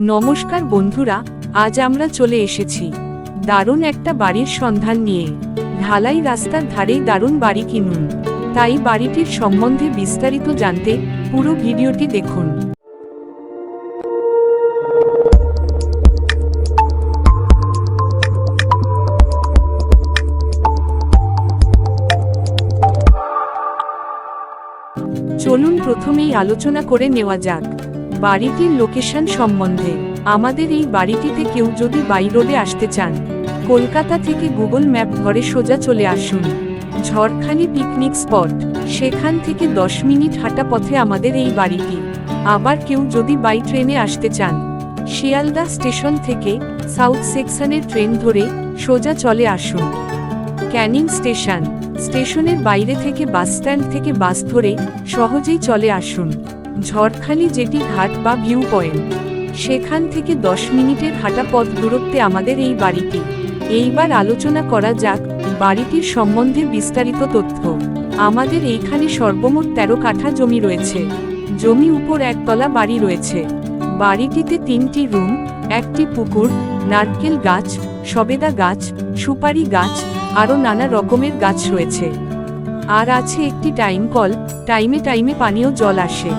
নমস্কার বন্ধুরা, আজ আমরা চলে এসেছি দারুণ একটা বাড়ির সন্ধান নিয়ে। ঢালাই রাস্তার ধারেই দারুণ বাড়ি কিনুন। তাই বাড়িটির সম্বন্ধে বিস্তারিত জানতে পুরো ভিডিওটি দেখুন। চলুন প্রথমেই আলোচনা করে নেওয়া যাক বাড়িটির লোকেশন সম্বন্ধে। আমাদের এই বাড়িটিতে কেউ যদি বাই রোডে আসতে চান, কলকাতা থেকে গুগল ম্যাপ ধরে সোজা চলে আসুন ঝড়খালি পিকনিক স্পট। সেখান থেকে 10 মিনিট হাঁটা পথে আমাদের এই বাড়িটি। আবার কেউ যদি বাই ট্রেনে আসতে চান, শিয়ালদা স্টেশন থেকে সাউথ সেকশনের ট্রেন ধরে সোজা চলে আসুন ক্যানিং স্টেশন। স্টেশনের বাইরে থেকে বাস স্ট্যান্ড থেকে বাস ধরে সহজেই চলে আসুন ঝড়খালি জেটি ঘাট বা ভিউ পয়েন্ট। সেখান থেকে 10 মিনিটের হাঁটা পথ দূরত্বে আমাদের এই বাড়িটি। এইবার আলোচনা করা যাক বাড়িটির সম্বন্ধে বিস্তারিত তথ্য। আমাদের এইখানে সর্বমোট 13 কাঠা জমি রয়েছে। জমি উপর একতলা বাড়ি রয়েছে। বাড়িটিতে 3টি রুম, একটি পুকুর, নারকেল গাছ, সবেদা গাছ, সুপারি গাছ, আরও নানা রকমের গাছ রয়েছে। আর আছে একটি টাইম কল, টাইমে টাইমে পানীয় জল আসে।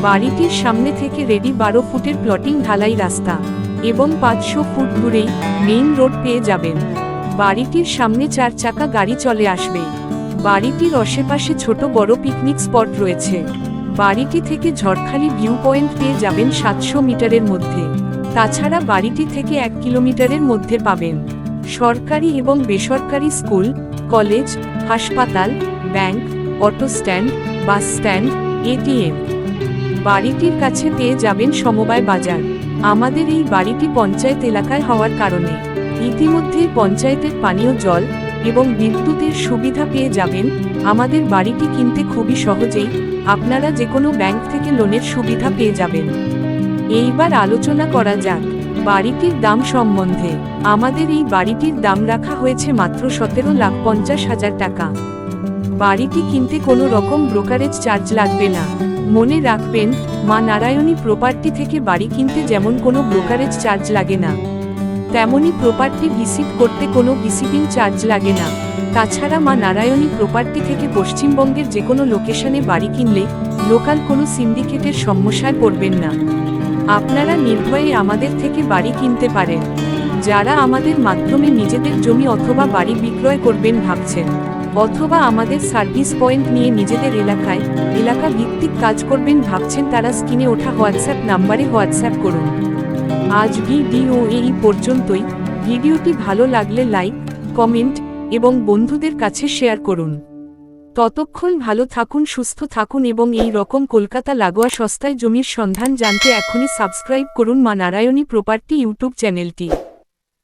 বাড়িটির সামনে থেকে রেডি 12 ফুটের প্লটিং ঢালাই রাস্তা এবং 500 ফুট দূরেই মেইন রোড পেয়ে যাবেন। বাড়িটির সামনে 4 চাকা গাড়ি চলে আসবে। বাড়িটির আশেপাশে ছোট বড় পিকনিক স্পট রয়েছে। বাড়িটি থেকে ঝড়খালি ভিউ পয়েন্ট পেয়ে যাবেন 700 মিটারের মধ্যে। তাছাড়া বাড়িটি থেকে 1 কিলোমিটারের মধ্যে পাবেন সরকারি এবং বেসরকারি স্কুল, কলেজ, হাসপাতাল, bank, auto stand, bus stand, ATM. বাড়িটির কাছে পেয়ে যাবেন সমবায় বাজার। আমাদের এই বাড়িটি পঞ্চায়েত এলাকায় হওয়ার কারণে ইতিমধ্যেই পঞ্চায়েতের পানীয় জল এবং বিদ্যুতের সুবিধা পেয়ে যাবেন। আমাদের বাড়িটি কিনতে খুবই সহজেই আপনারা যে কোনো ব্যাংক থেকে লোনের সুবিধা পেয়ে যাবেন। এইবার আলোচনা করা যাক বাড়িটির দাম সম্বন্ধে। আমাদের এই বাড়িটির দাম রাখা হয়েছে মাত্র 17,50,000 টাকা। বাড়িটি কিনতে কোনো রকম ব্রোকারেজ চার্জ লাগবে না। মনে রাখবেন, মা নারায়ণী প্রপার্টি থেকে বাড়ি কিনতে যেমন কোনো ব্রোকারেজ চার্জ লাগে না, তেমনি প্রপার্টি ভিজিট করতে কোনো ভিজিটিং চার্জ লাগে না। তাছাড়া মা নারায়ণী প্রপার্টি থেকে পশ্চিমবঙ্গের যে কোনো লোকেশনে বাড়ি কিনলে লোকাল কোনো সিন্ডিকেটের সমস্যায় পড়বেন না। আপনারা নির্ভয়ে আমাদের থেকে বাড়ি কিনতে পারেন। যারা আমাদের মাধ্যমে নিজেদের জমি অথবা বাড়ি বিক্রয় করবেন ভাবছেন, অথবা আমাদের সার্ভিস পয়েন্ট নিয়ে নিজেদের এলাকা ভিত্তিক কাজ করবেন ভাবছেন, তারা স্ক্রিনে ওঠা হোয়াটসঅ্যাপ নাম্বারে হোয়াটসঅ্যাপ করুন। আজ ভিডিও এই পর্যন্তই। ভিডিওটি ভালো লাগলে লাইক, কমেন্ট এবং বন্ধুদের কাছে শেয়ার করুন। ততক্ষণ ভালো থাকুন, সুস্থ থাকুন এবং এই রকম কলকাতা লাগোয়া সস্তায় জমির সন্ধান জানতে এখনই সাবস্ক্রাইব করুন মা নারায়ণী প্রপার্টি ইউটিউব চ্যানেলটি।